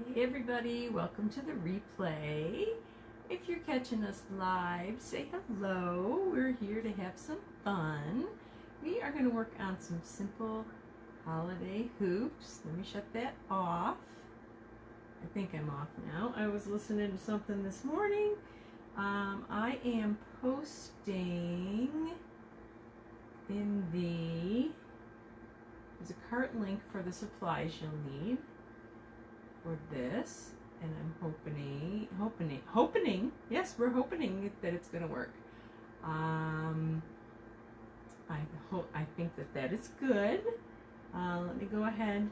Hey everybody, welcome to the replay. If you're catching us live, say hello. We're here to have some fun. We are going to work on some simple holiday hoops. Let me shut that off. I think I'm off now. I was listening to something this morning. I am posting in there's a cart link for the supplies you'll need for this, and I'm hoping, yes, we're hoping that it's going to work. I think that is good. Let me go ahead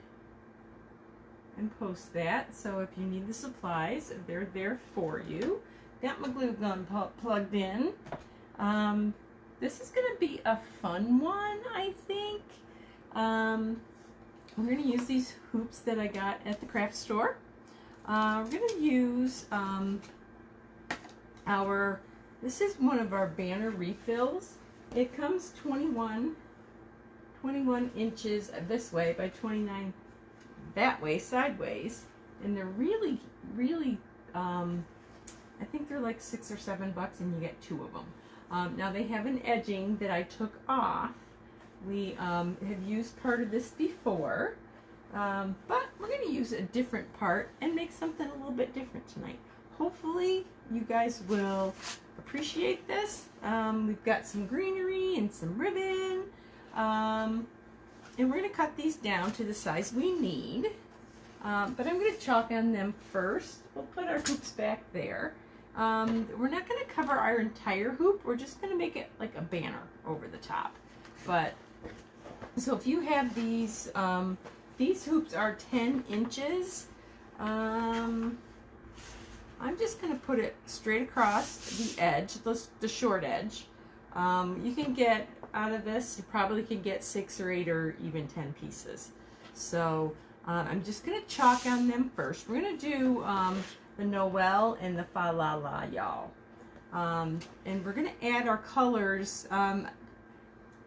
and post that. So if you need the supplies, they're there for you. Got my glue gun plugged in. This is going to be a fun one, I think. We're going to use these hoops that I got at the craft store. We're going to use this is one of our banner refills. It comes 21 inches this way by 29 that way, sideways. And they're really, I think they're like $6 or $7 and you get 2 of them. Now they have an edging that I took off. We have used part of this before, but we're going to use a different part and make something a little bit different tonight. Hopefully you guys will appreciate this. We've got some greenery and some ribbon, and we're going to cut these down to the size we need, but I'm going to chalk on them first. We'll put our hoops back there. We're not going to cover our entire hoop. We're just going to make it like a banner over the top. But so if you have these hoops are 10 inches. I'm just going to put it straight across the edge, the short edge. You can get out of this, you probably can get 6 or 8 or even 10 pieces. So I'm just going to chalk on them first. We're going to do the Noel and the Fa La La Y'all. And we're going to add our colors.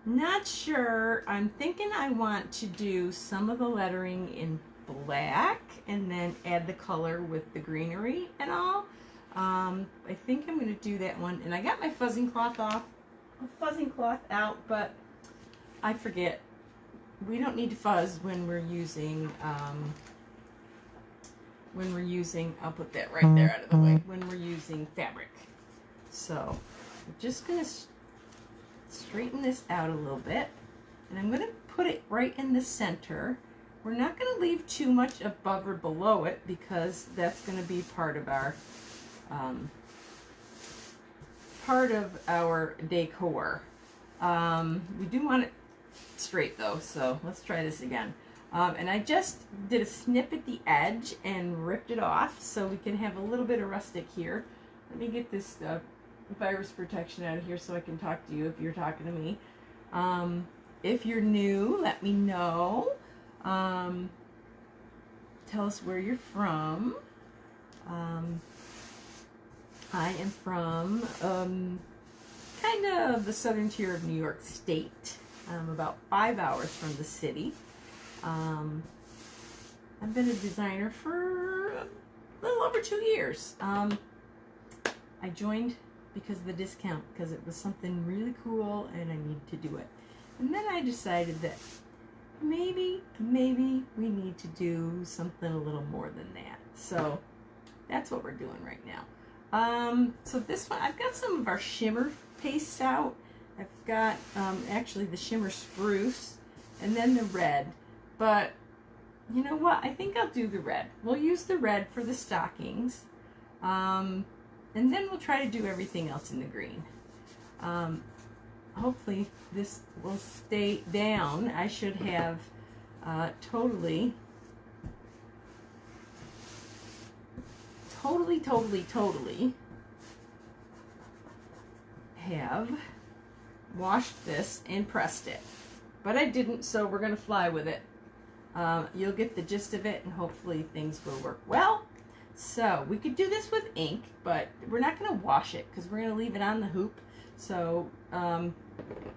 Not sure. I'm thinking I want to do some of the lettering in black and then add the color with the greenery and all. I think I'm going to do that one. And I got my fuzzing cloth out, but I forget. We don't need to fuzz when we're using, I'll put that right there out of the way, when we're using fabric. So I'm just going to straighten this out a little bit, and I'm going to put it right in the center. We're not going to leave too much above or below it because that's going to be part of our decor. We do want it straight though, so let's try this again. And I just did a snip at the edge and ripped it off so we can have a little bit of rustic here. Let me get this virus protection out of here so I can talk to you if you're talking to me. If you're new, let me know. Tell us where you're from. I am from kind of the southern tier of New York State. I'm about 5 hours from the city. I've been a designer for a little over 2 years. I joined because of the discount, because it was something really cool and I needed to do it. And then I decided that maybe we need to do something a little more than that. So that's what we're doing right now. So this one, I've got some of our shimmer pastes out. I've got actually the shimmer spruce and then the red. But you know what? I think I'll do the red. We'll use the red for the stockings. And then we'll try to do everything else in the green. Hopefully this will stay down. I should have totally have washed this and pressed it. But I didn't, so we're going to fly with it. You'll get the gist of it and hopefully things will work well. So we could do this with ink, but we're not going to wash it because we're going to leave it on the hoop. So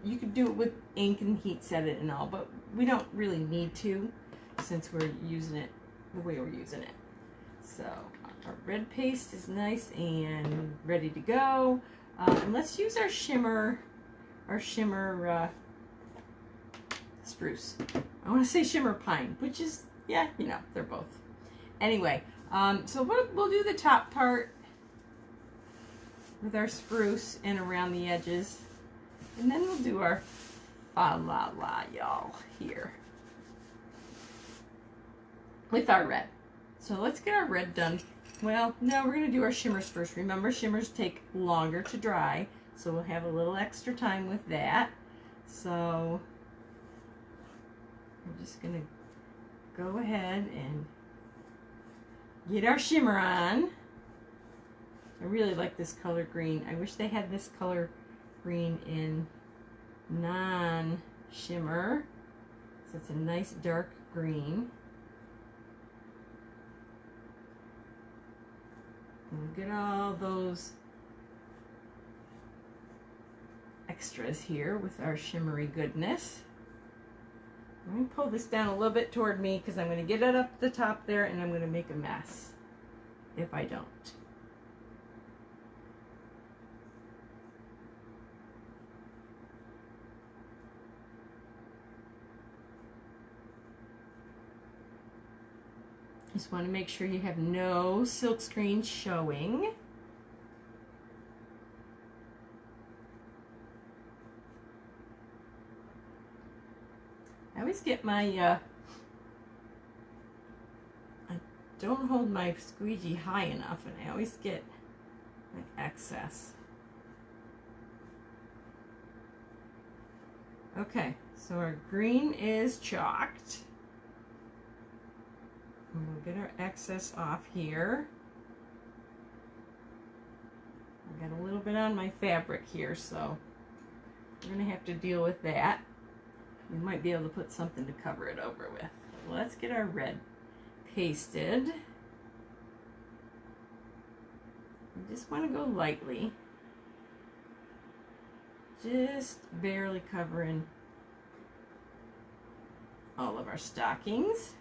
you could do it with ink and heat set it and all, but we don't really need to since we're using it the way we're using it. So our red paste is nice and ready to go. And let's use our shimmer spruce. I want to say shimmer pine, which is, yeah, you know, they're both. Anyway, so we'll do the top part with our spruce and around the edges. And then we'll do our fa la la y'all here with our red. So let's get our red done. Well, no, we're going to do our shimmers first. Remember, shimmers take longer to dry, so we'll have a little extra time with that. So we're just going to go ahead and get our shimmer on. I really like this color green. I wish they had this color green in non-shimmer. So it's a nice dark green. And we'll get all those extras here with our shimmery goodness. I'm going to pull this down a little bit toward me because I'm going to get it up the top there and I'm going to make a mess if I don't. Just want to make sure you have no silk screens showing. I always get my, I don't hold my squeegee high enough and I always get like excess. Okay, so our green is chalked. And we'll get our excess off here. I got a little bit on my fabric here, so we're going to have to deal with that. We might be able to put something to cover it over with. Let's get our red pasted. I just want to go lightly. Just barely covering all of our stockings.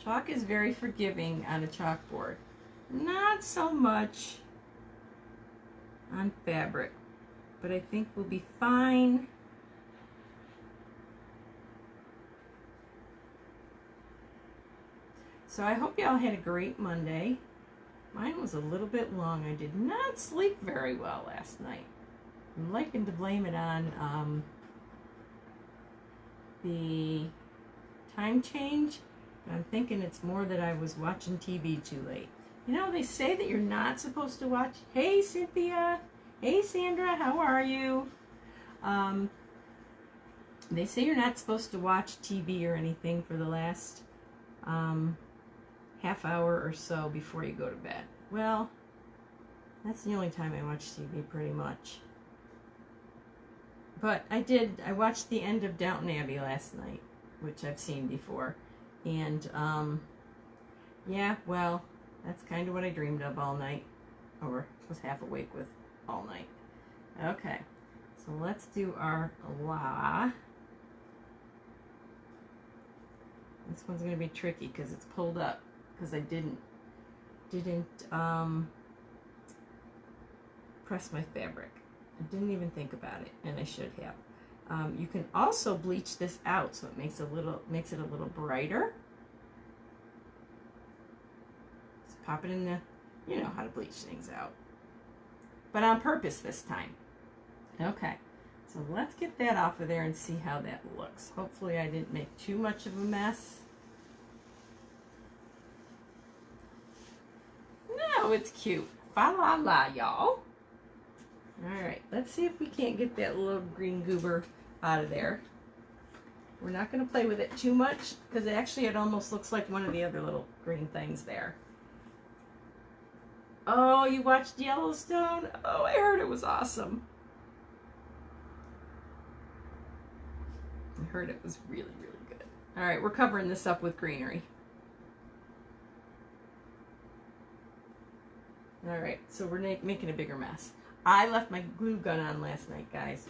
Chalk is very forgiving on a chalkboard. Not so much on fabric, but I think we'll be fine. So I hope y'all had a great Monday. Mine was a little bit long. I did not sleep very well last night. I'm liking to blame it on the time change. I'm thinking it's more that I was watching TV too late. You know, they say that you're not supposed to watch. Hey, Cynthia. Hey, Sandra. How are you? They say you're not supposed to watch TV or anything for the last half hour or so before you go to bed. Well, that's the only time I watch TV pretty much. But I watched the end of Downton Abbey last night, which I've seen before. And, yeah, well, that's kind of what I dreamed of all night, or was half awake with all night. Okay, so let's do our la. This one's going to be tricky because it's pulled up, because I didn't press my fabric. I didn't even think about it, and I should have. You can also bleach this out so it makes it a little brighter. Just pop it in the, you know how to bleach things out. But on purpose this time. Okay, so let's get that off of there and see how that looks. Hopefully I didn't make too much of a mess. No, it's cute. Fa la la, y'all. Alright, let's see if we can't get that little green goober out of there. We're not going to play with it too much because actually it almost looks like one of the other little green things there. Oh, you watched Yellowstone? Oh, I heard it was awesome. I heard it was really, really good. Alright, we're covering this up with greenery. Alright, so we're making a bigger mess. I left my glue gun on last night, guys.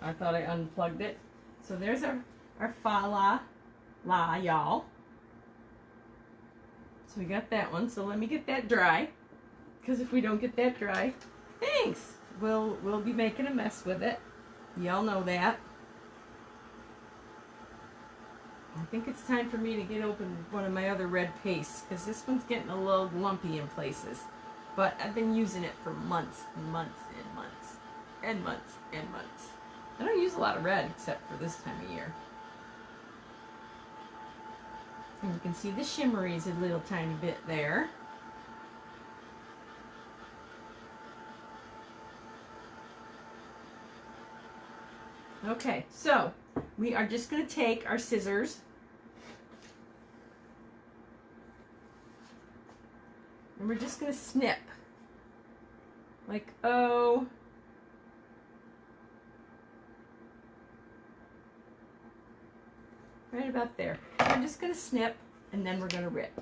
I thought I unplugged it. So there's our fa la, y'all. So we got that one. So let me get that dry. Because if we don't get that dry, thanks. We'll be making a mess with it. Y'all know that. I think it's time for me to get open one of my other red pastes, because this one's getting a little lumpy in places. But I've been using it for months and months and months and months and months. I don't use a lot of red except for this time of year. And you can see the shimmeries a little tiny bit there. Okay, so we are just going to take our scissors and we're just going to snip like, oh, right about there. So we're just going to snip and then we're going to rip.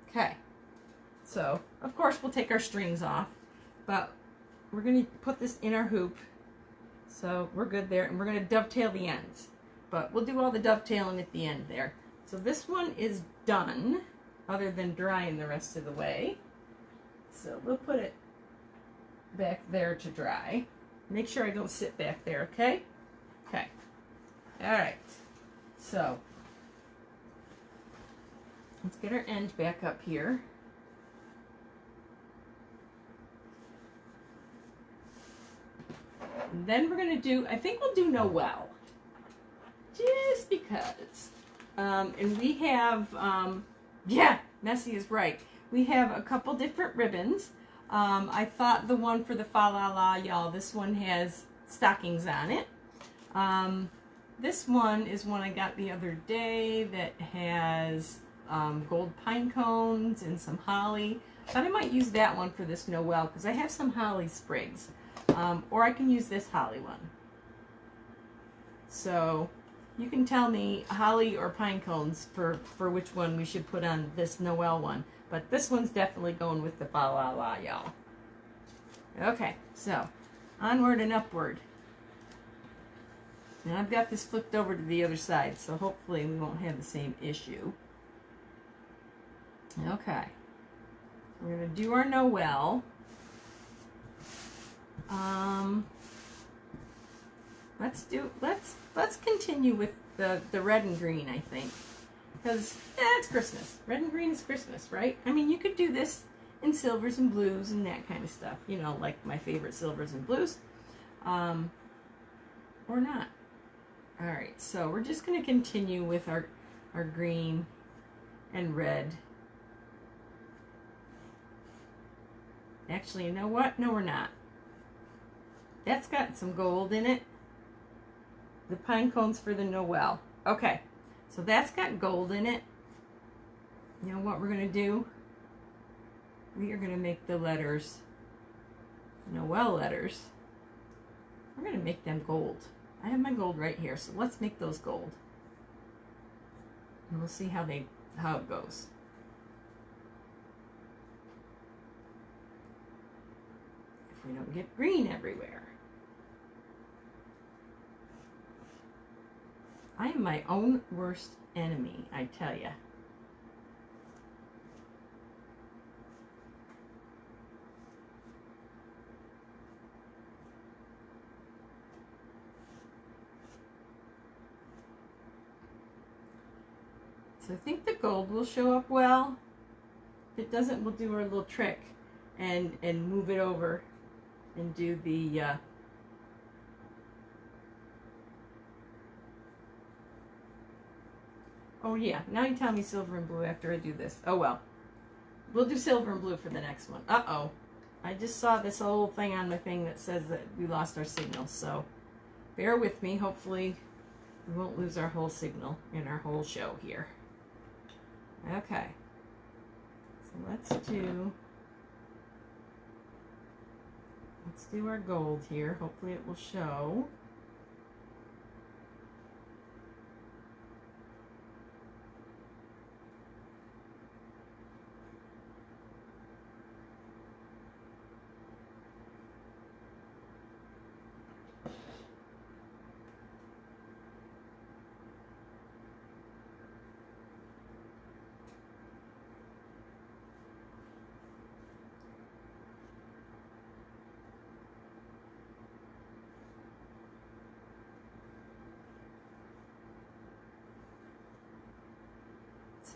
Okay, so of course we'll take our strings off, but we're going to put this in our hoop, so we're good there, and we're going to dovetail the ends, but we'll do all the dovetailing at the end there. So this one is done, other than drying the rest of the way. So we'll put it back there to dry. Make sure I don't sit back there, okay? Okay. All right. So let's get our end back up here. And then we're going to do, I think we'll do Noel. Just because. And we have, yeah, Nessie is right. We have a couple different ribbons. I thought the one for the fa la la, y'all, this one has stockings on it. This one is one I got the other day that has gold pine cones and some holly. Thought I might use that one for this Noel because I have some holly sprigs. Or I can use this holly one. So you can tell me holly or pine cones for which one we should put on this Noel one. But this one's definitely going with the fa la la, y'all. Okay, so onward and upward. Now I've got this flipped over to the other side, so hopefully we won't have the same issue. Okay, we're going to do our Noel. Let's continue with the red and green, I think, because it's Christmas. Red and green is Christmas, right? I mean, you could do this in silvers and blues and that kind of stuff, you know, like my favorite silvers and blues, or not. All right, so we're just going to continue with our green and red. Actually, you know what? No, we're not. That's got some gold in it. The pine cones for the Noel. Okay, so that's got gold in it. You know what we're going to do? We are going to make the letters, Noel letters. We're going to make them gold. I have my gold right here, so let's make those gold. And we'll see how it goes. If we don't get green everywhere. I am my own worst enemy, I tell ya. So I think the gold will show up well. If it doesn't, we'll do our little trick and move it over and do the oh yeah, now you tell me silver and blue after I do this. Oh well. We'll do silver and blue for the next one. Uh-oh. I just saw this whole thing on my thing that says that we lost our signal, so bear with me. Hopefully we won't lose our whole signal in our whole show here. Okay. So let's do our gold here. Hopefully it will show.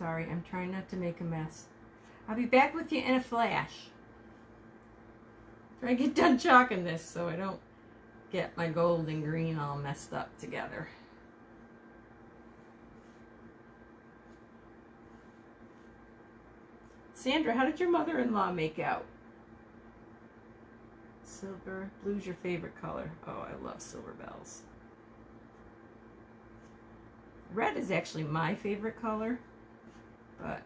Sorry, I'm trying not to make a mess. I'll be back with you in a flash. Try to get done chalking this so I don't get my gold and green all messed up together. Sandra, how did your mother-in-law make out? Silver. Blue's your favorite color. Oh, I love silver bells. Red is actually my favorite color, but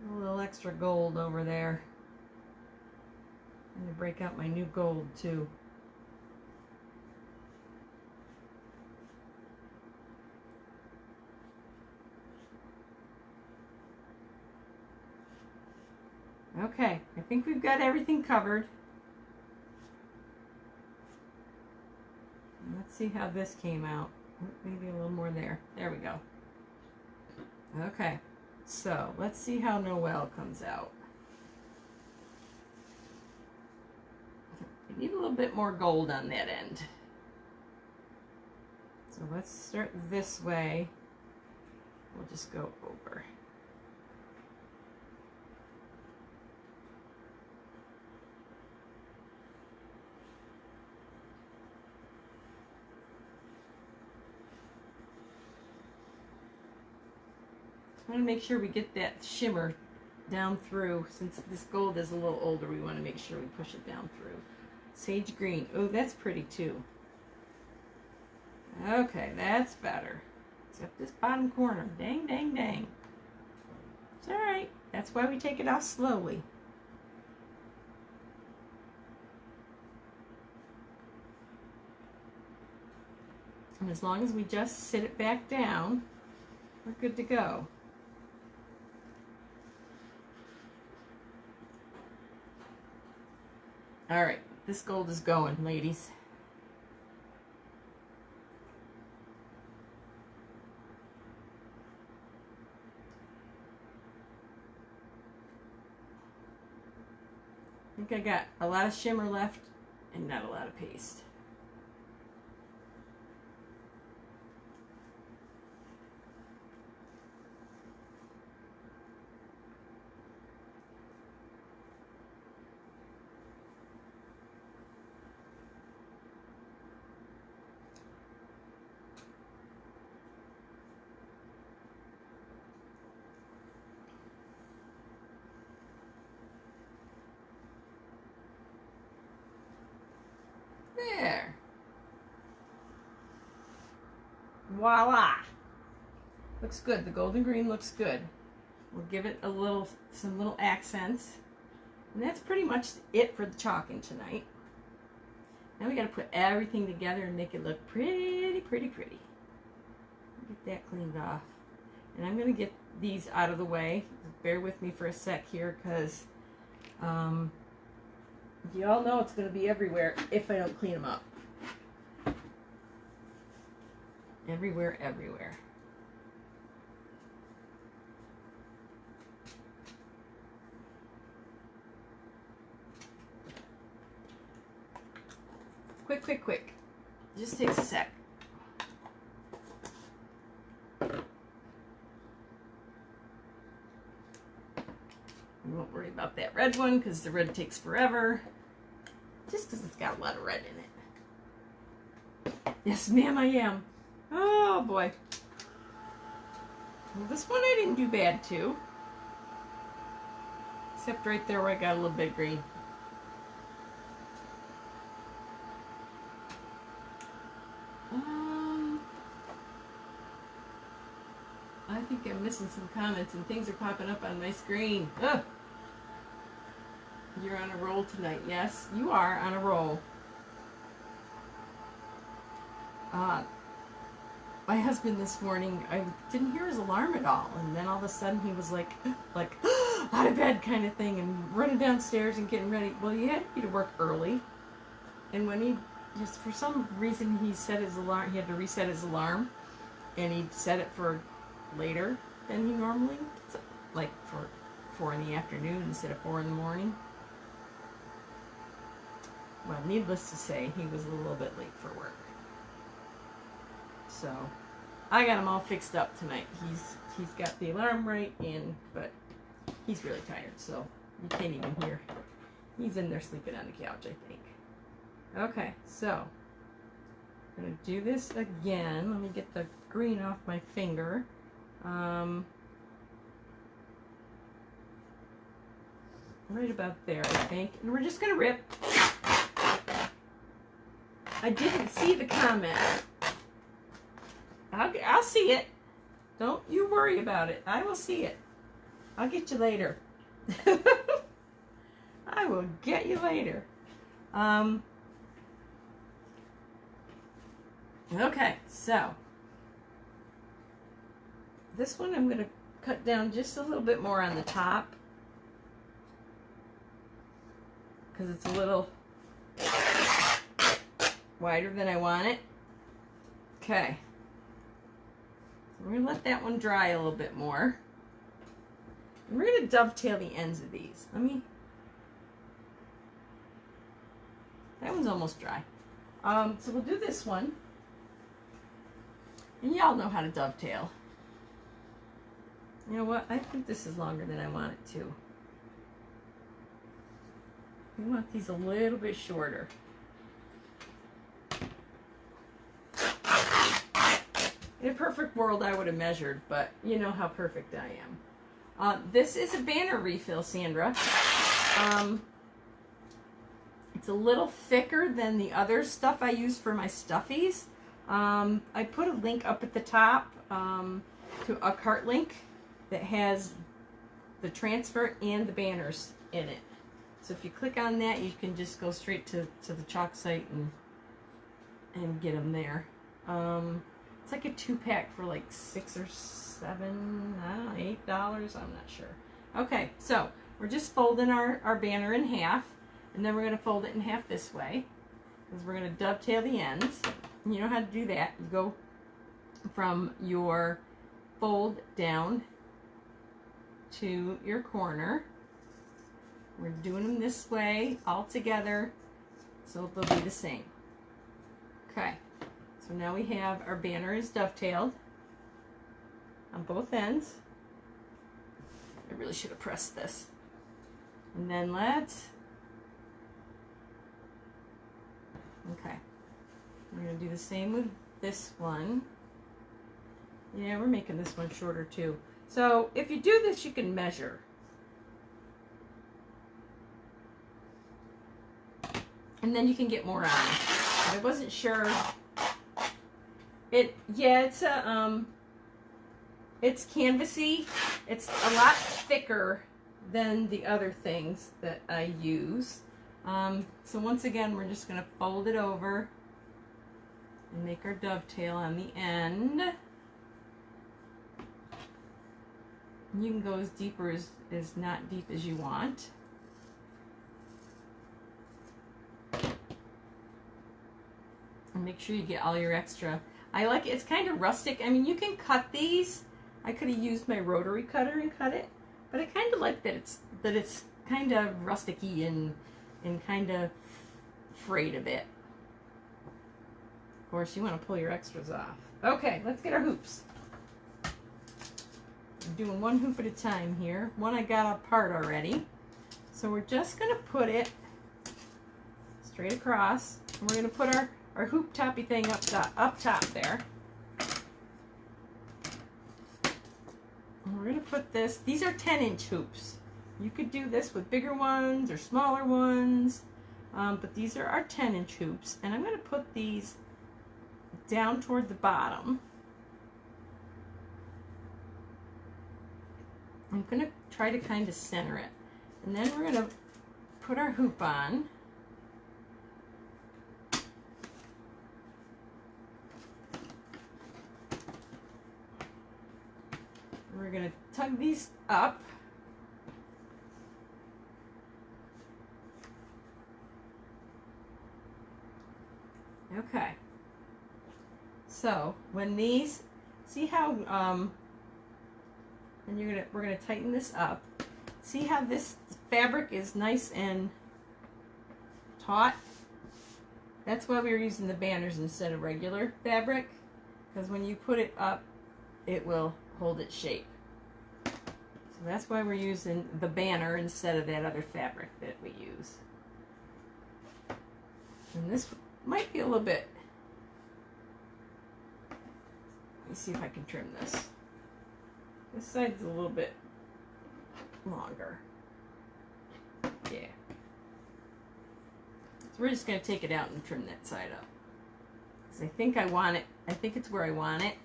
a little extra gold over there. I'm going to break out my new gold too. Okay, I think we've got everything covered. Let's see how this came out. Maybe a little more there. There we go. Okay, so let's see how Noel comes out. I need a little bit more gold on that end. So let's start this way. We'll just go over. I want to make sure we get that shimmer down through. Since this gold is a little older, we want to make sure we push it down through. Sage green. Oh, that's pretty too. Okay, that's better. Except this bottom corner. Dang, dang, dang. It's alright. That's why we take it off slowly. And as long as we just sit it back down, we're good to go. All right, this gold is going, ladies. I think I got a lot of shimmer left and not a lot of paste. There. Voila. Looks good. The golden green looks good. We'll give it some little accents. And that's pretty much it for the chalking tonight. Now we got to put everything together and make it look pretty, pretty, pretty. Get that cleaned off. And I'm going to get these out of the way. Bear with me for a sec here because you all know it's going to be everywhere if I don't clean them up. Everywhere, everywhere. Quick, quick, quick. Just takes a sec. We won't worry about that red one because the red takes forever. Just because it's got a lot of red in it. Yes, ma'am, I am. Oh, boy. Well, this one I didn't do bad, too. Except right there where I got a little bit green. I think I'm missing some comments and things are popping up on my screen. Ugh. You're on a roll tonight. Yes, you are on a roll. My husband this morning, I didn't hear his alarm at all. And then all of a sudden he was like out of bed kind of thing and running downstairs and getting ready. Well, he had to be to work early. And when he just for some reason he set his alarm. He had to reset his alarm, and he set it for later than he normally, like for 4 in the afternoon instead of 4 in the morning. Well, needless to say, he was a little bit late for work. So I got him all fixed up tonight. He's got the alarm right in, but he's really tired, so you can't even hear. He's in there sleeping on the couch, I think. Okay, so I'm gonna do this again. Let me get the green off my finger. Right about there, I think. And we're just gonna rip. I didn't see the comment. I'll see it. Don't you worry about it. I will see it. I'll get you later. I will get you later. Okay, so this one I'm going to cut down just a little bit more on the top because it's a little wider than I want it. Okay. We're going to let that one dry a little bit more. And we're going to dovetail the ends of these. That one's almost dry. So we'll do this one. And y'all know how to dovetail. You know what? I think this is longer than I want it to. We want these a little bit shorter. In a perfect world, I would have measured, but you know how perfect I am. This is a banner refill, Sandra. It's a little thicker than the other stuff I use for my stuffies. I put a link up at the top to a cart link that has the transfer and the banners in it. So if you click on that, you can just go straight to the chalk site and get them there. It's like a 2-pack for like $6 or $7, I don't know, $8. I'm not sure. Okay, so we're just folding our banner in half, and then we're going to fold it in half this way, because we're going to dovetail the ends. And you know how to do that. You go from your fold down to your corner. We're doing them this way all together, so they'll be the same. Okay. So now we have our banner is dovetailed on both ends. I really should have pressed this. And then okay. We're going to do the same with this one. Yeah, we're making this one shorter too. So if you do this, you can measure. And then you can get more on. I wasn't sure. It's canvasy. It's a lot thicker than the other things that I use. So once again, we're just going to fold it over and make our dovetail on the end. You can go as deep or as not deep as you want. And make sure you get all your extra. I like it. It's kind of rustic. I mean, you can cut these. I could have used my rotary cutter and cut it, but I kind of like that it's kind of rustic-y and kind of frayed a bit. Of course, you want to pull your extras off. Okay, let's get our hoops. I'm doing one hoop at a time here. One I got apart already. So we're just going to put it straight across. And we're going to put our hoop toppy thing up top there. And we're going to put this, these are 10-inch hoops. You could do this with bigger ones or smaller ones, but these are our 10-inch hoops. And I'm going to put these down toward the bottom. I'm going to try to kind of center it. And then we're going to put our hoop on. We're going to tug these up. So when these, see how, and we're gonna tighten this up. See how this fabric is nice and taut? That's why we were using the banners instead of regular fabric, because when you put it up, it will hold its shape. So that's why we're using the banner instead of that other fabric that we use. And this might be a little bit, let me see if I can trim this. This side's a little bit longer. Yeah. So we're just going to take it out and trim that side up. Because I think I want it, I think it's where I want it.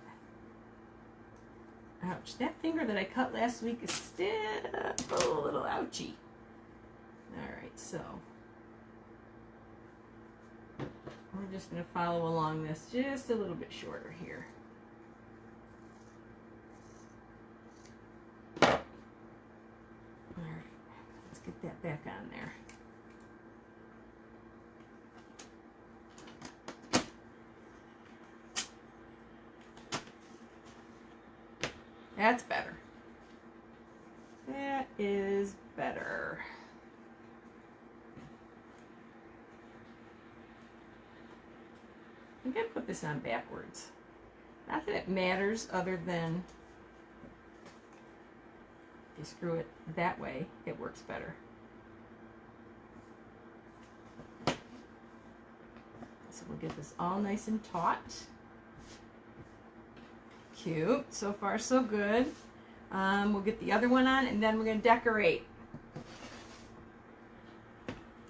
Ouch, that finger that I cut last week is still a little ouchy. Alright, so we're just going to follow along this just a little bit shorter here. Alright, let's get that back on there. That's better. That is better. I'm going to put this on backwards. Not that it matters, other than if you screw it that way, it works better. So we'll get this all nice and taut. Cute. So far, so good. We'll get the other one on, and then we're going to decorate.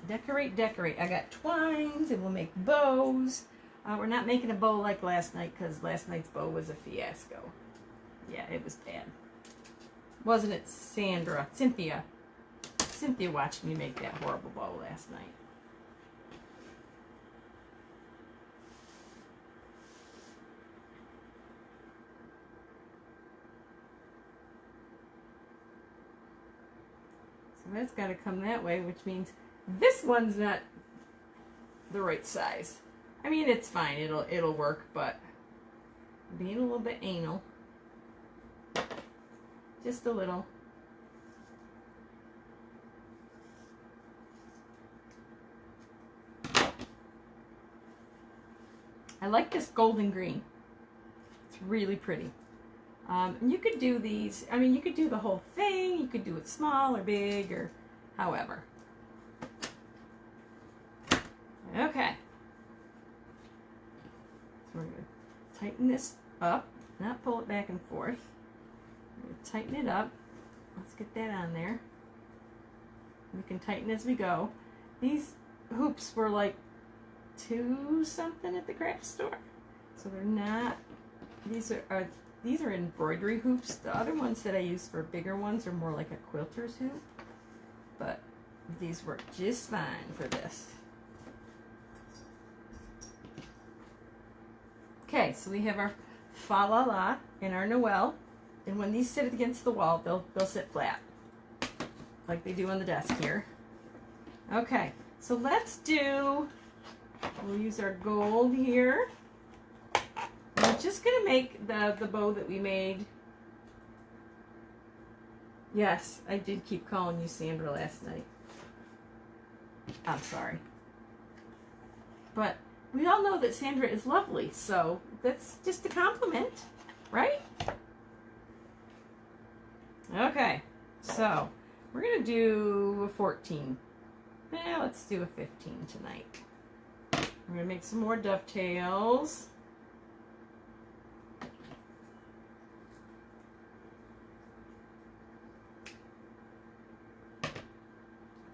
Decorate, decorate. I got twines, and we'll make bows. We're not making a bow like last night, because last night's bow was a fiasco. Yeah, it was bad. Wasn't it, Sandra? Cynthia. Cynthia watched me make that horrible bow last night. So that's got to come that way, which means this one's not the right size. I mean, it's fine. It'll work, but being a little bit anal. Just a little. I like this golden green. It's really pretty. And you could do these, I mean, you could do the whole thing. You could do it small or big or however. Okay. So we're going to tighten this up, not pull it back and forth. We're going to tighten it up. Let's get that on there. We can tighten as we go. These hoops were like $2 something at the craft store. So they're not, these are embroidery hoops. The other ones that I use for bigger ones are more like a quilter's hoop. But these work just fine for this. Okay, so we have our fa la la and our Noel, and when these sit against the wall, they'll sit flat, like they do on the desk here. Okay, so let's do, we'll use our gold here. I'm just gonna make the bow that we made. Yes, I did keep calling you Sandra last night. I'm sorry. But we all know that Sandra is lovely, so that's just a compliment, right? Okay, so we're going to do a 14. Yeah, let's do a 15 tonight. We're going to make some more dovetails.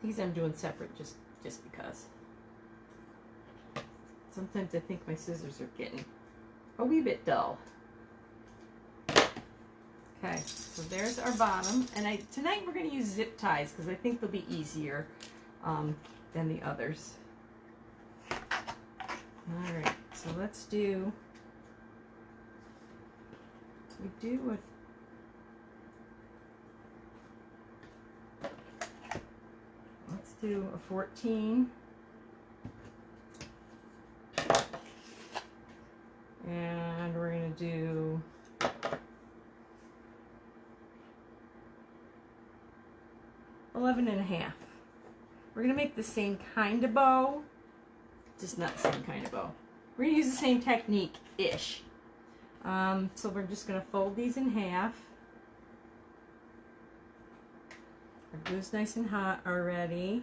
These I'm doing separate just because. Sometimes I think my scissors are getting a wee bit dull. Okay, so there's our bottom. And tonight we're going to use zip ties because I think they'll be easier than the others. Alright, so let's do, let's do a 14. And 11 and a half. We're going to make the same kind of bow, just not the same kind of bow. We're going to use the same technique-ish. So we're just going to fold these in half. Our glue's nice and hot already.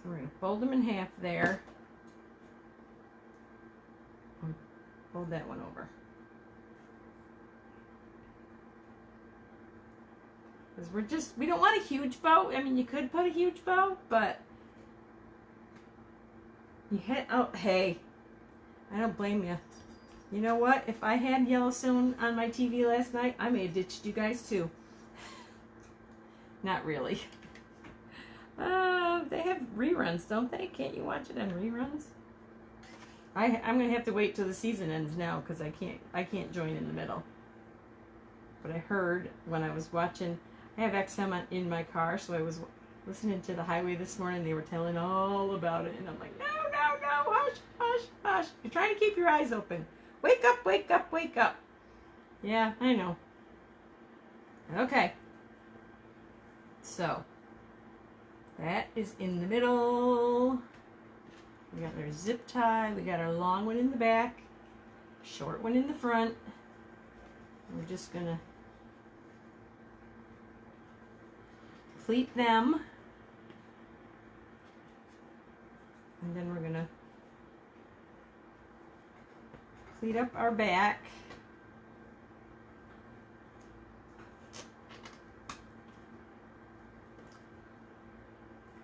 So we're going to fold them in half there. Fold that one over. Because we don't want a huge bow. I mean, you could put a huge bow, but you hit out. Hey, I don't blame you. You know what? If I had Yellowstone on my TV last night, I may have ditched you guys too. Not really. They have reruns, don't they? Can't you watch it on reruns? I'm gonna have to wait till the season ends now because I can't join in the middle. But I heard when I was watching, I have XM in my car, so I was listening to the highway this morning. They were telling all about it, and I'm like, no, hush, hush, hush. You're trying to keep your eyes open. Wake up, wake up, wake up. Yeah, I know. Okay. So, that is in the middle. We got our zip tie. We got our long one in the back. Short one in the front. We're just going to pleat them. And then we're going to pleat up our back.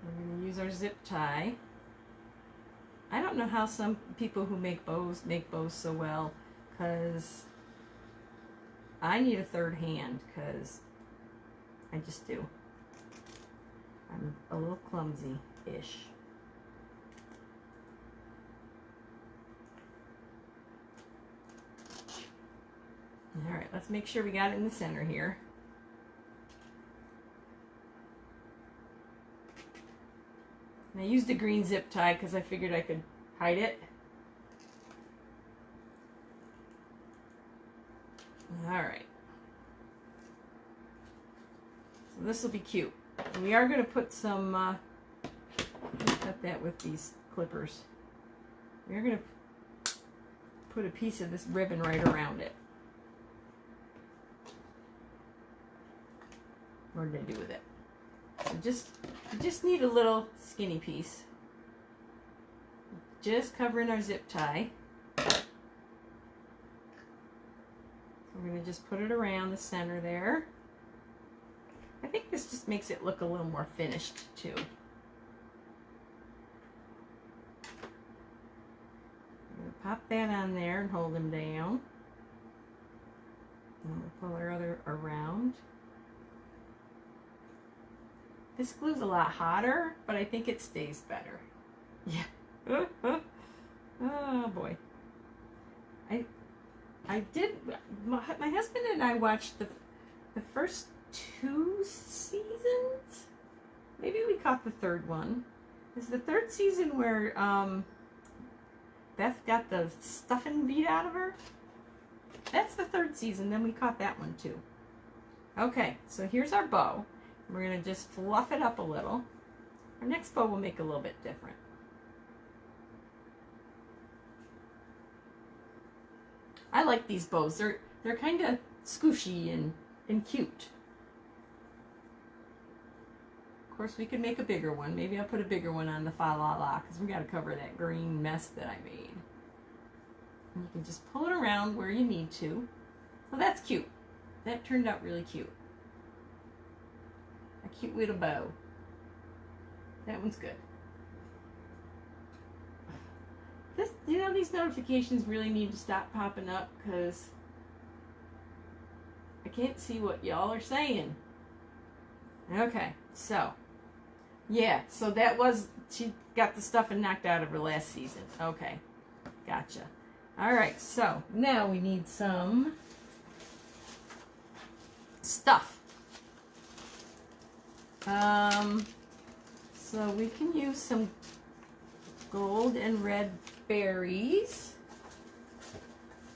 We're going to use our zip tie. I don't know how some people who make bows so well, because I need a third hand, because I just do. I'm a little clumsy-ish. All right, let's make sure we got it in the center here. And I used a green zip tie because I figured I could hide it. All right. So this will be cute. And we are going to put some, cut that with these clippers. We're going to put a piece of this ribbon right around it. What did I do with it? So you just need a little skinny piece. Just covering our zip tie. We're going to just put it around the center there. I think this just makes it look a little more finished too. I'm going to pop that on there and hold them down. And we'll pull our other around. This glue's a lot hotter, but I think it stays better. Yeah. Oh boy. My husband and I watched the first 2 seasons. Maybe we caught the third one. Is the third season where Beth got the stuffing beat out of her? That's the third season. Then we caught that one too. Okay, so here's our bow. We're going to just fluff it up a little. Our next bow will make a little bit different. I like these bows. They're kind of scooshy and cute. Of course, we could make a bigger one. Maybe I'll put a bigger one on the fa la la because we got to cover that green mess that I made. And you can just pull it around where you need to. So that's cute. That turned out really cute. A cute little bow. That one's good. This, you know, these notifications really need to stop popping up because I can't see what y'all are saying. Okay, so yeah, so that was, she got the stuffing knocked out of her last season. Okay, gotcha. All right, so now we need some stuff. So we can use some gold and red berries.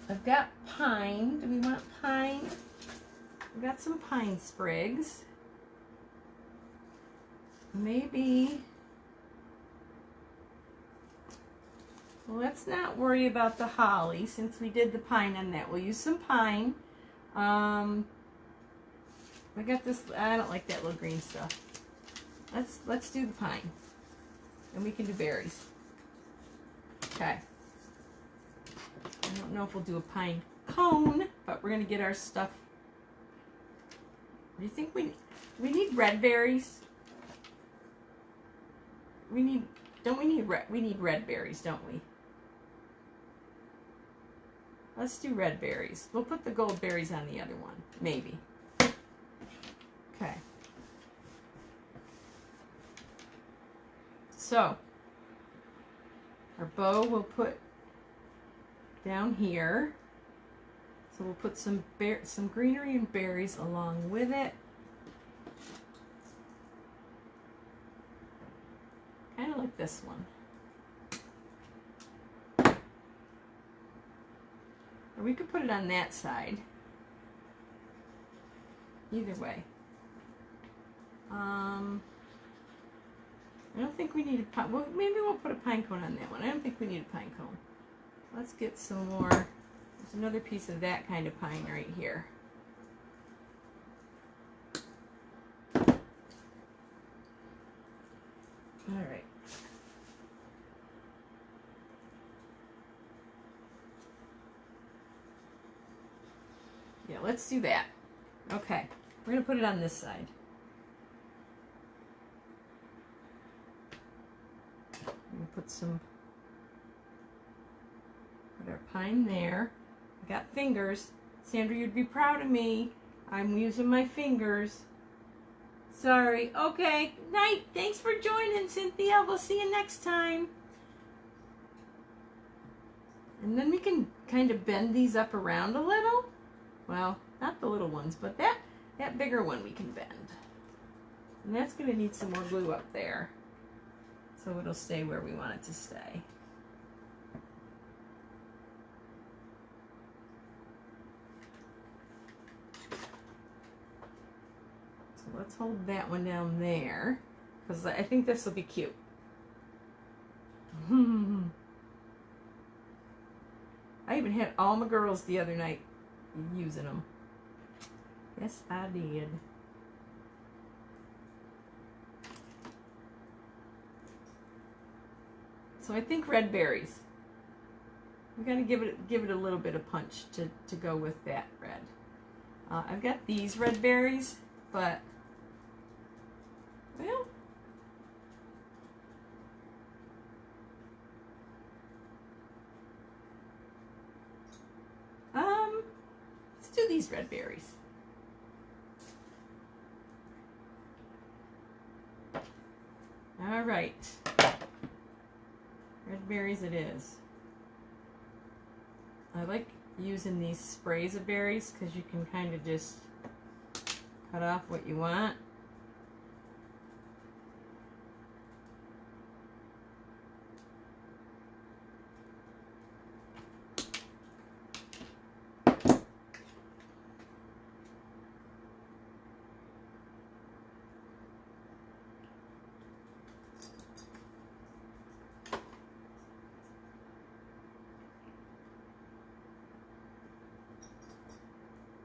I've got pine. Do we want pine? We got some pine sprigs. Maybe, well, let's not worry about the holly since we did the pine on that. We'll use some pine. I got this, I don't like that little green stuff. Let's do the pine. And we can do berries. Okay. I don't know if we'll do a pine cone, but we're gonna get our stuff. Do you think we need red berries? We need red berries, don't we? Let's do red berries. We'll put the gold berries on the other one, maybe. Okay. So, our bow we'll put down here. So we'll put some greenery and berries along with it. Kind of like this one. Or we could put it on that side. Either way. I don't think we need a pine. Well, maybe we'll put a pine cone on that one. I don't think we need a pine cone. Let's get some more. There's another piece of that kind of pine right here. All right. Yeah, let's do that. Okay, we're gonna put it on this side. Put our pine there. I got fingers. Sandra, you'd be proud of me. I'm using my fingers. Sorry. Okay. Night. Thanks for joining, Cynthia. We'll see you next time. And then we can kind of bend these up around a little. Well, not the little ones, but that bigger one we can bend. And that's going to need some more glue up there, so it'll stay where we want it to stay. So let's hold that one down there, because I think this will be cute. I even had all my girls the other night using them. Yes, I did. So I think red berries. We gotta give it a little bit of punch to go with that red. I've got these red berries, but well, let's do these red berries. All right. Red berries it is. I like using these sprays of berries because you can kind of just cut off what you want.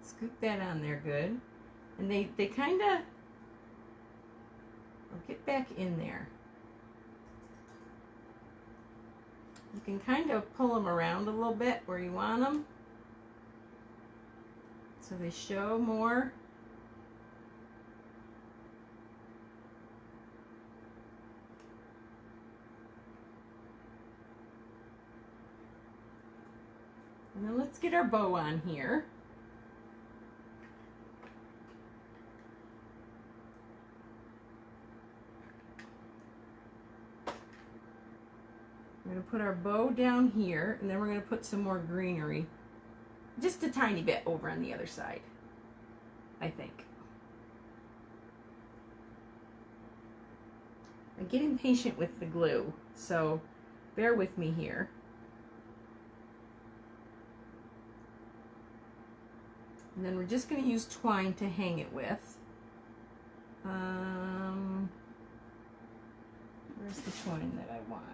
Scoop that on there good. And they kind of, get back in there. You can kind of pull them around a little bit where you want them, so they show more. And then let's get our bow on here. We're going to put our bow down here, and then we're going to put some more greenery. Just a tiny bit over on the other side, I think. I get impatient with the glue, so bear with me here. And then we're just going to use twine to hang it with. Where's the twine that I want?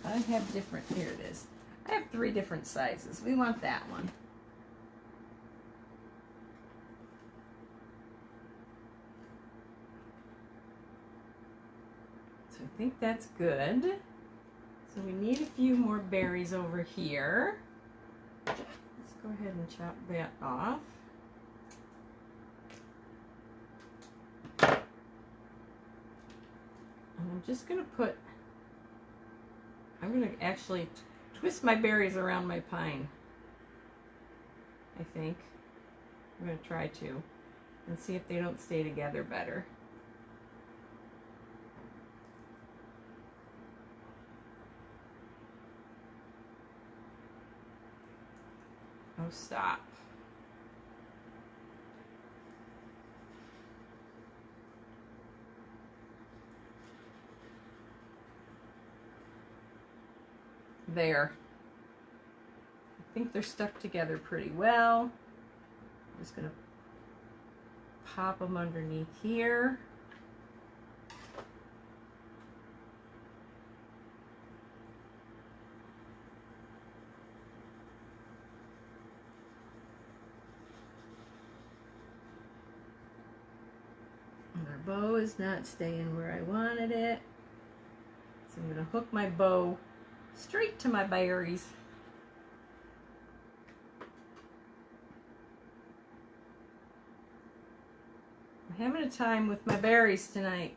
I have different, here it is. I have 3 different sizes. We want that one. So I think that's good. So we need a few more berries over here. Let's go ahead and chop that off. And I'm just going to I'm going to actually twist my berries around my pine, I think. I'm going to try to, and see if they don't stay together better. Oh, stop. There. I think they're stuck together pretty well. I'm just going to pop them underneath here. And our bow is not staying where I wanted it. So I'm going to hook my bow straight to my berries. I'm having a time with my berries tonight.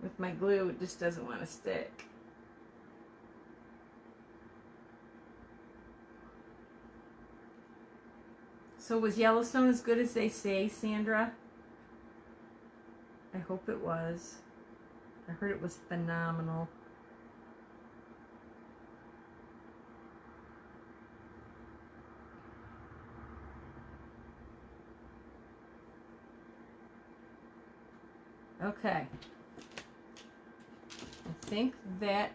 With my glue, it just doesn't want to stick. So was Yellowstone as good as they say, Sandra? I hope it was. I heard it was phenomenal. Okay, I think that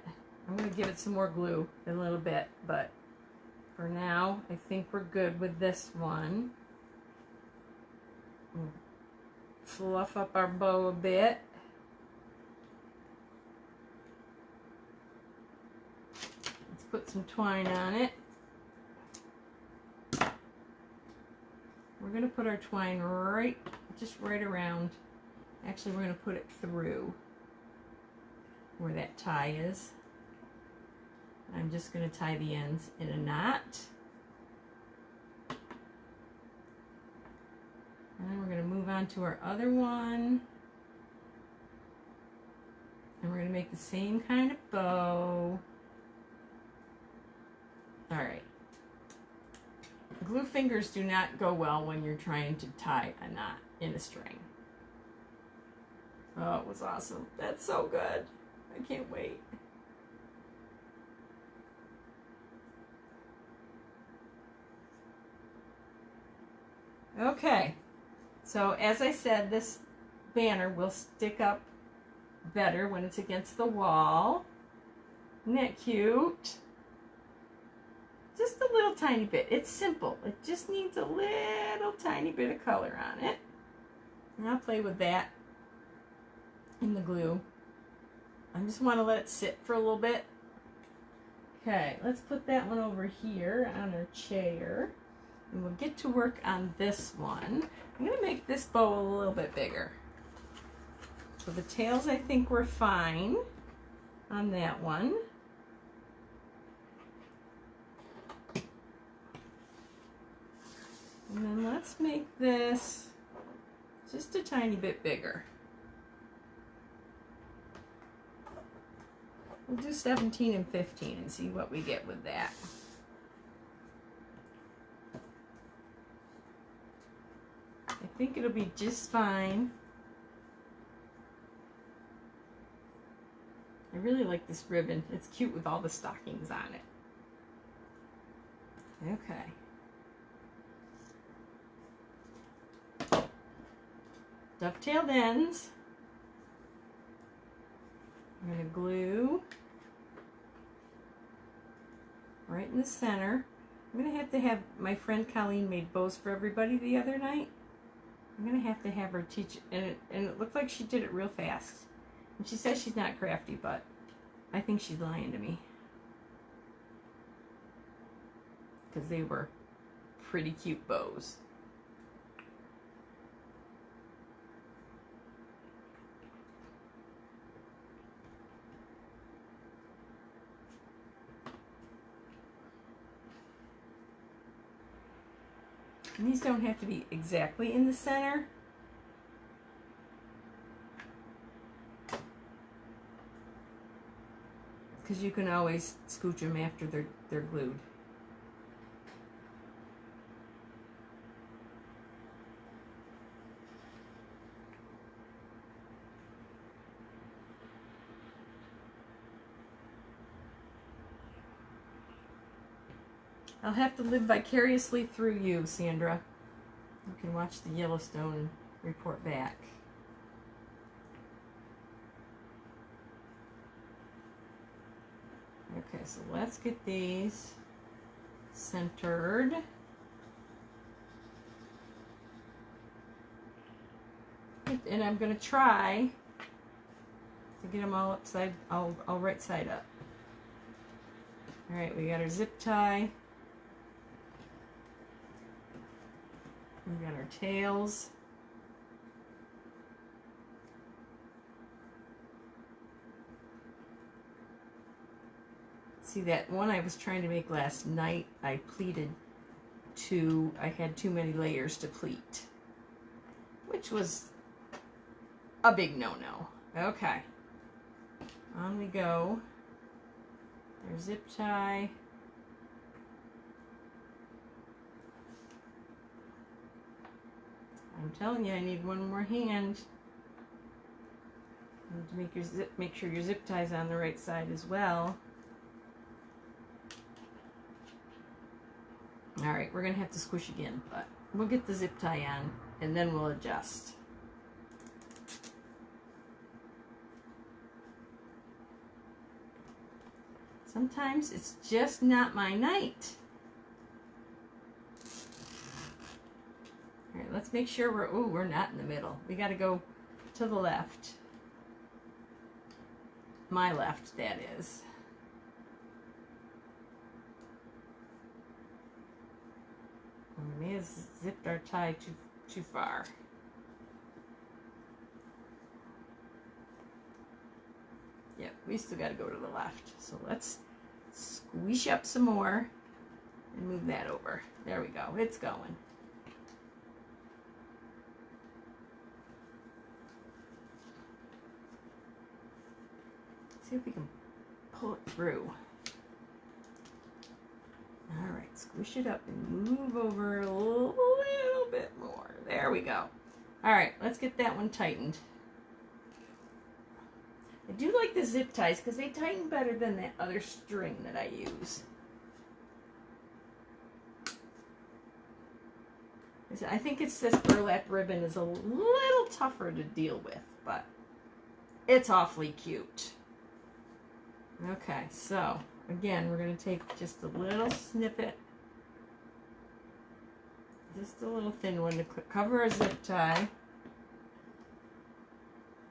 I'm going to give it some more glue in a little bit, but for now, I think we're good with this one. We'll fluff up our bow a bit. Let's put some twine on it. We're going to put our twine just right around. Actually, we're going to put it through where that tie is. I'm just going to tie the ends in a knot. And then we're going to move on to our other one. And we're going to make the same kind of bow. All right. Glue fingers do not go well when you're trying to tie a knot in a string. Oh, it was awesome. That's so good. I can't wait. Okay. So as I said, this banner will stick up better when it's against the wall. Isn't that cute? Just a little tiny bit. It's simple. It just needs a little tiny bit of color on it. And I'll play with that in the glue. I just want to let it sit for a little bit. Okay, let's put that one over here on our chair. And we'll get to work on this one. I'm going to make this bow a little bit bigger. So the tails, I think, were fine on that one. And then let's make this just a tiny bit bigger. We'll do 17 and 15 and see what we get with that. I think it'll be just fine. I really like this ribbon. It's cute with all the stockings on it. Okay. Dovetailed ends. I'm going to glue right in the center. I'm going to have my friend Colleen made bows for everybody the other night. I'm going to have her teach, and it looked like she did it real fast. And she says she's not crafty, but I think she's lying to me. Because they were pretty cute bows. And these don't have to be exactly in the center. Because you can always scooch them after they're glued. I'll have to live vicariously through you, Sandra. You can watch the Yellowstone and report back. Okay, so let's get these centered. And I'm going to try to get them all all right side up. All right, we got our zip tie. We got our tails. See, that one I was trying to make last night, I had too many layers to pleat, which was a big no-no. Okay, on we go. Our zip tie. I'm telling you, I need one more hand. You need to make sure your zip tie's on the right side as well. All right, we're gonna have to squish again, but we'll get the zip tie on and then we'll adjust. Sometimes it's just not my night. All right, let's make sure we're not in the middle. We got to go to the left. My left, that is. We may have zipped our tie too far. Yep, we still got to go to the left. So let's squish up some more and move that over. There we go. It's going. See if we can pull it through. All right, squish it up and move over a little bit more. There we go. All right, let's get that one tightened. I do like the zip ties because they tighten better than that other string that I use. I think it's this burlap ribbon is a little tougher to deal with, but it's awfully cute. Okay, so again, we're going to take just a little snippet, just a little thin one to cover our zip tie.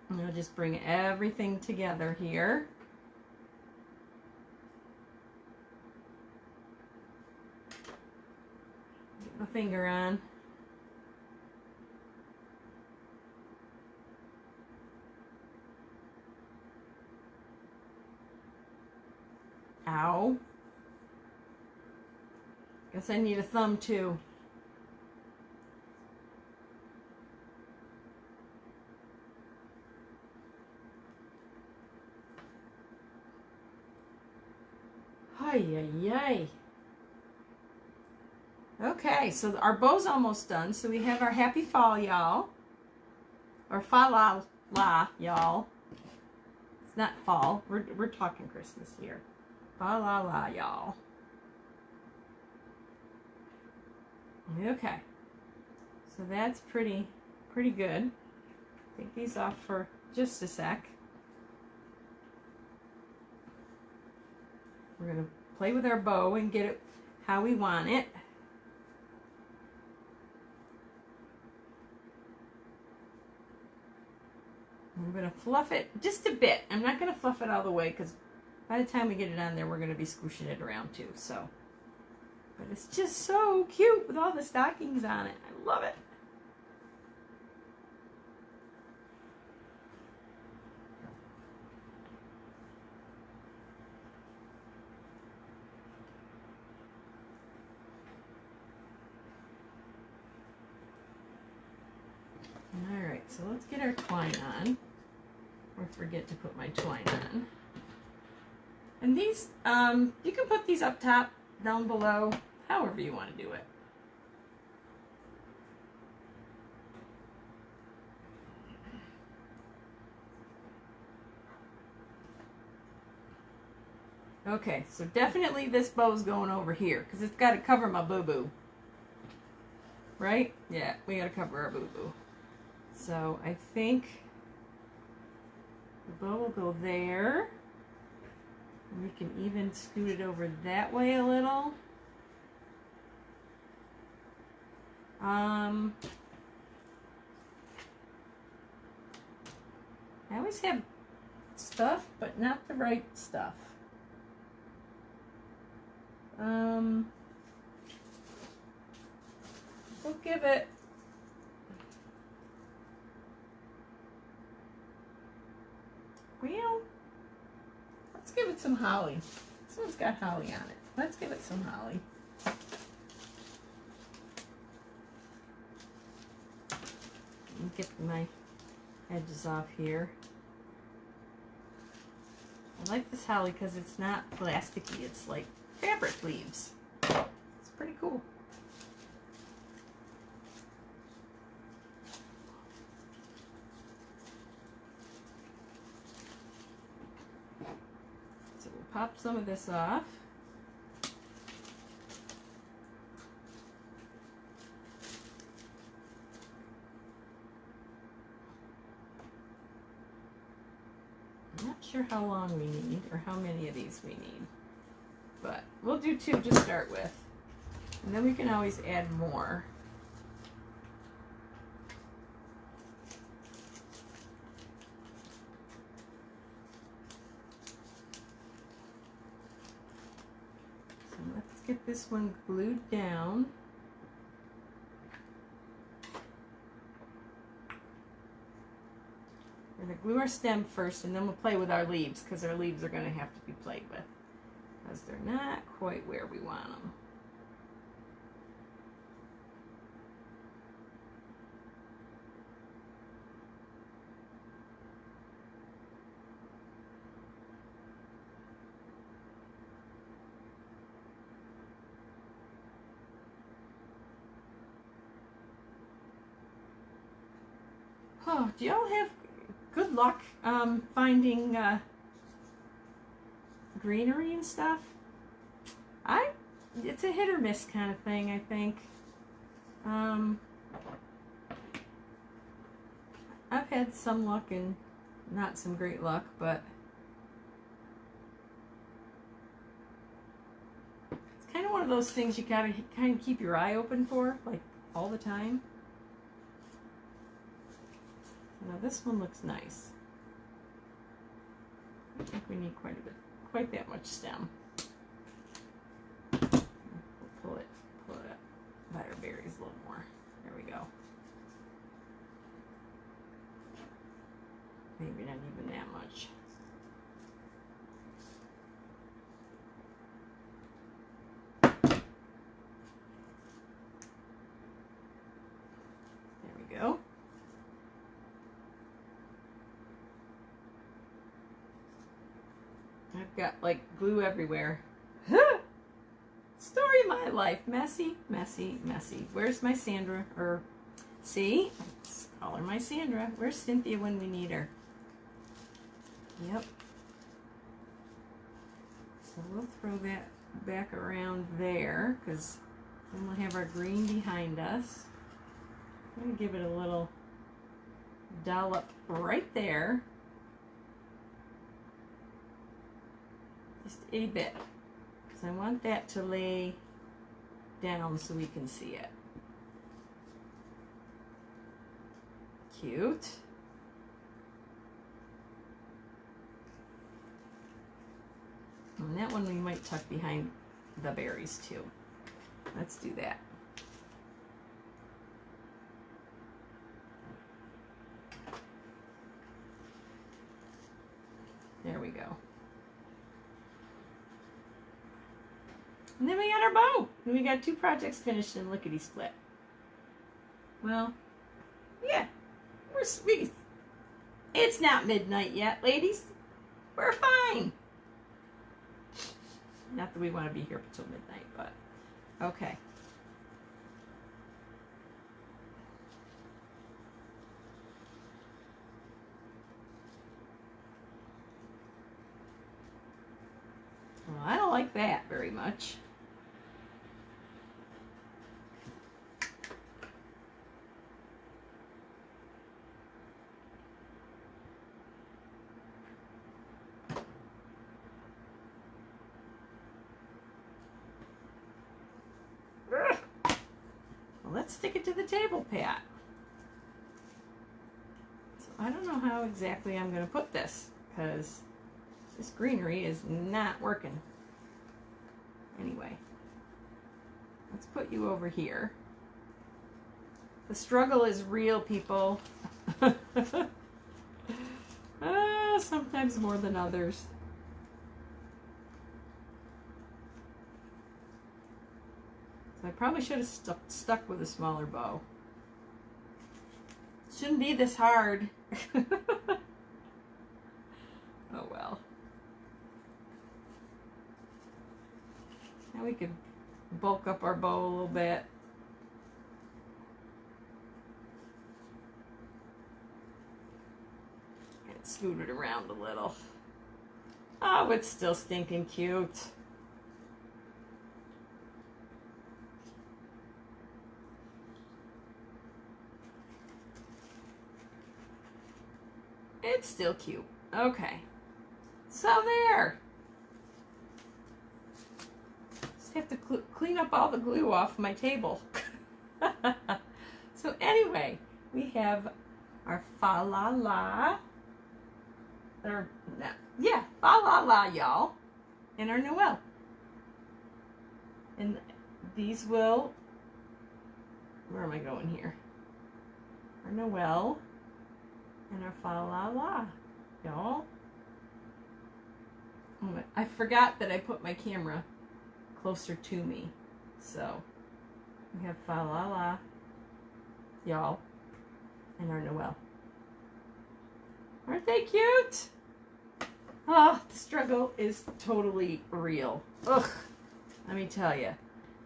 And I'll just bring everything together here. Get the finger on. Ow. Guess I need a thumb too. Ay, ay, ay. Okay, so our bow's almost done. So we have our happy fall, y'all. Or fa la la, y'all. It's not fall. We're talking Christmas here. Fa la la, y'all. Okay. So that's pretty good. Take these off for just a sec. We're going to play with our bow and get it how we want it. I'm going to fluff it just a bit. I'm not going to fluff it all the way because by the time we get it on there, we're going to be squishing it around too. So, but it's just so cute with all the stockings on it. I love it. All right, so let's get our twine on. Or forget to put my twine on. And these, you can put these up top, down below, however you want to do it. Okay, so definitely this bow's going over here because it's got to cover my boo-boo. Right? Yeah, we got to cover our boo-boo. So I think the bow will go there. And we can even scoot it over that way a little. I always have stuff, but not the right stuff. We'll give it let's give it some holly. This one's got holly on it. Let's give it some holly. Get my edges off here. I like this holly because it's not plasticky. It's like fabric leaves. It's pretty cool. So we'll pop some of this off. I'm not sure how long we need or how many of these we need, but we'll do 2 to start with, and then we can always add more. So let's get this one glued down. We're going to glue our stem first, and then we'll play with our leaves, because our leaves are going to have to be played with, because they're not quite where we want them. Oh, do y'all have good luck finding greenery and stuff? It's a hit or miss kind of thing, I think. I've had some luck and not some great luck, but it's kind of one of those things you gotta kind of keep your eye open for, like all the time. Now this one looks nice. I think we need quite that much stem. We'll pull it up by our berries a little more. There we go. Maybe not even that much. There we go. I've got like glue everywhere. Story of my life. Messy, messy, messy. Where's my Sandra? Or, see? Let's call her my Sandra. Where's Cynthia when we need her? Yep. So we'll throw that back around there, because then we'll have our green behind us. I'm going to give it a little dollop right there. Just a bit, because I want that to lay down so we can see it. Cute. And that one we might tuck behind the berries too. Let's do that. There we go. And then we got our bow. And we got 2 projects finished in lickety split. Well, yeah, we're sweet. It's not midnight yet, ladies. We're fine. Not that we want to be here until midnight, but okay. Well, I don't like that very much. Let's stick it to the table, Pat. So I don't know how exactly I'm going to put this because this greenery is not working. Anyway, let's put you over here. The struggle is real, people. Sometimes more than others. I probably should have stuck with a smaller bow. Shouldn't be this hard. Oh well. Now we can bulk up our bow a little bit. And scoot it around a little. Oh, it's still stinking cute. It's still cute. Okay. So there. Just have to clean up all the glue off my table. So anyway, we have our fa la la. Or, no, yeah, fa la la, y'all. And our Noel. And these will, where am I going here? Our Noel. And our fa la la, y'all. Oh, I forgot that I put my camera closer to me. So we have fa la la, y'all, and our Noel. Aren't they cute? Oh, the struggle is totally real. Ugh, let me tell you.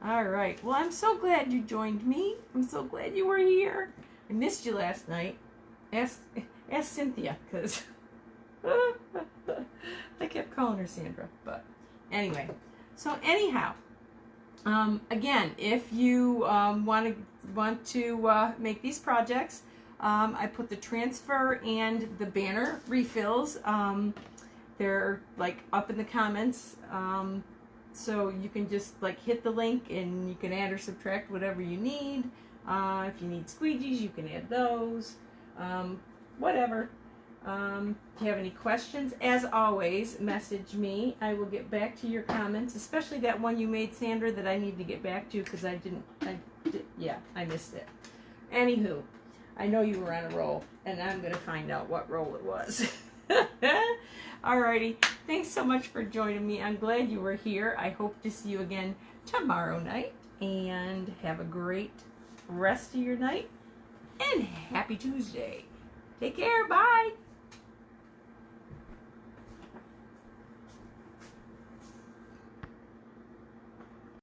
All right. Well, I'm so glad you joined me. I'm so glad you were here. I missed you last night. Ask Cynthia, because I kept calling her Sandra. But anyway, so anyhow, again, if you want to make these projects, I put the transfer and the banner refills. They're like up in the comments, so you can just like hit the link and you can add or subtract whatever you need. If you need squeegees, you can add those. Whatever. If you have any questions, as always, message me. I will get back to your comments, especially that one you made, Sandra, that I need to get back to because I missed it. Anywho, I know you were on a roll, and I'm going to find out what roll it was. Alrighty, thanks so much for joining me. I'm glad you were here. I hope to see you again tomorrow night, and have a great rest of your night, and happy Tuesday. Take care. Bye.